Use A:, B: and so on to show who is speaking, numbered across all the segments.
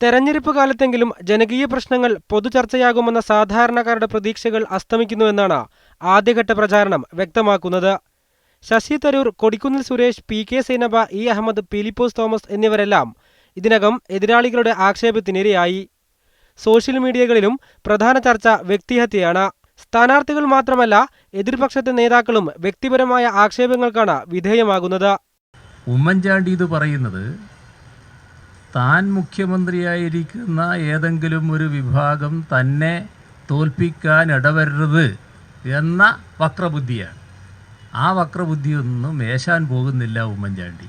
A: തെരഞ്ഞെടുപ്പ് കാലത്തെങ്കിലും ജനകീയ പ്രശ്നങ്ങൾ പൊതുചർച്ചയാകുമെന്ന സാധാരണക്കാരുടെ പ്രതീക്ഷകൾ അസ്തമിക്കുന്നുവെന്നാണ് ആദ്യഘട്ട പ്രചാരണം വ്യക്തമാക്കുന്നത്. ശശി തരൂർ, കൊടിക്കുന്നിൽ സുരേഷ്, പി.കെ. സൈനബ, ഇ. അഹമ്മദ്, പീലിപ്പോസ് തോമസ് എന്നിവരെല്ലാം ഇതിനകം എതിരാളികളുടെ ആക്ഷേപത്തിനിരയായി. സോഷ്യൽ മീഡിയകളിലും പ്രധാന ചർച്ച വ്യക്തിഹത്യയാണ്. സ്ഥാനാർത്ഥികൾ മാത്രമല്ല, എതിർപക്ഷത്തെ നേതാക്കളും വ്യക്തിപരമായ ആക്ഷേപങ്ങൾക്കാണ് വിധേയമാകുന്നത്.
B: ഉമ്മൻചാണ്ടി ഇത് പറയുന്നത് താൻ മുഖ്യമന്ത്രിയായിരിക്കുന്ന ഏതെങ്കിലും ഒരു വിഭാഗം തന്നെ തോൽപ്പിക്കാൻ ഇടവരരുത് എന്ന വക്രബുദ്ധിയാണ്. ആ വക്രബുദ്ധിയൊന്നും മേശാൻ പോകുന്നില്ല ഉമ്മൻചാണ്ടി.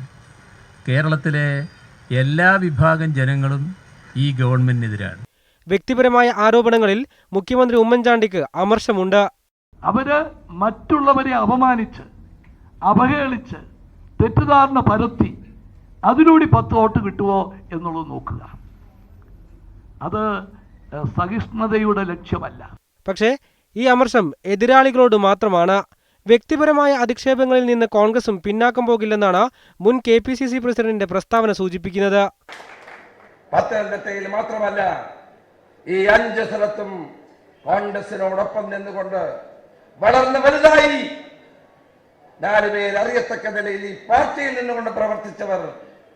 B: കേരളത്തിലെ എല്ലാ വിഭാഗം ജനങ്ങളും ഈ ഗവൺമെന്റിനെതിരാണ്.
A: വ്യക്തിപരമായ ആരോപണങ്ങളിൽ മുഖ്യമന്ത്രി ഉമ്മൻചാണ്ടിക്ക് അമർഷമുണ്ട്.
C: അവര് മറ്റുള്ളവരെ അപമാനിച്ച്, അവഹേളിച്ച്, തെറ്റിദ്ധാരണ പരത്തി അതിലൂടെ 10 വോട്ട് കിട്ടുമോ എന്നുള്ളത് നോക്കുക. അത് സഹിഷ്ണുതയുടെ ലക്ഷ്യമല്ല.
A: പക്ഷേ ഈ അമർഷം എതിരാളികളോട് മാത്രമാണ്. വ്യക്തിപരമായ അധിക്ഷേപങ്ങളിൽ നിന്ന് കോൺഗ്രസും പിന്നാക്കം പോകില്ലെന്നാണ് മുൻ KPCC പ്രസിഡന്റിന്റെ പ്രസ്താവന സൂചിപ്പിക്കുന്നത്.
D: പത്തനംതിട്ടയിൽ മാത്രമല്ല, ഈ 5 സ്ഥലത്തും കോൺഗ്രസിനോടൊപ്പം നിന്നുകൊണ്ട് വളർന്ന് വലുതായി 4 പേർ അറിയത്തക്ക നിലയിൽ ഈ പാർട്ടിയിൽ നിന്നുകൊണ്ട് പ്രവർത്തിച്ചവർ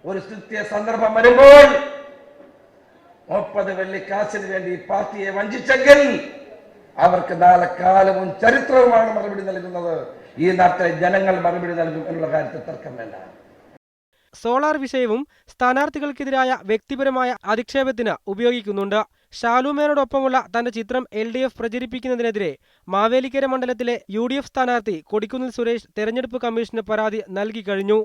D: ഒരു കൃത്യ സന്ദർഭം വരുമ്പോൾ 30 വെള്ളിക്കാശിന് വേണ്ടി പാർട്ടിയെ വഞ്ചിച്ചെങ്കിൽ അവർക്ക് നാളെ കാലവും ചരിത്രവുമാണ് മറുപടി നൽകുന്നത്. ഈ നാട്ടിലെ ജനങ്ങൾ മറുപടി നൽകും എന്നുള്ള കാര്യത്തിൽ തർക്കം വേണ്ട.
A: സോളാർ വിഷയവും സ്ഥാനാർത്ഥികൾക്കെതിരായ വ്യക്തിപരമായ അധിക്ഷേപത്തിന് ഉപയോഗിക്കുന്നുണ്ട്. ഷാലുമേനോടൊപ്പമുള്ള തന്റെ ചിത്രം LDF പ്രചരിപ്പിക്കുന്നതിനെതിരെ മാവേലിക്കര മണ്ഡലത്തിലെ UDF സ്ഥാനാർത്ഥി കൊടിക്കുന്നിൽ സുരേഷ് തെരഞ്ഞെടുപ്പ് കമ്മീഷന് പരാതി നൽകി കഴിഞ്ഞു.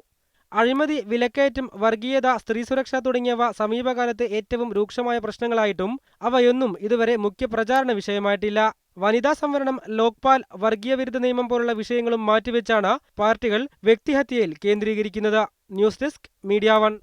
A: അഴിമതി, വിലക്കയറ്റം, വർഗീയത, സ്ത്രീസുരക്ഷ തുടങ്ങിയവ സമീപകാലത്തെ ഏറ്റവും രൂക്ഷമായ പ്രശ്നങ്ങളായിട്ടും അവയൊന്നും ഇതുവരെ മുഖ്യ പ്രചാരണ വിഷയമായിട്ടില്ല. വനിതാ സംവരണം, ലോക്പാൽ, വർഗീയ വിരുദ്ധ നിയമം പോലുള്ള വിഷയങ്ങളും മാറ്റിവെച്ചാണ് പാർട്ടികൾ വ്യക്തിഹത്യയിൽ കേന്ദ്രീകരിക്കുന്നത്. News desk, media 1.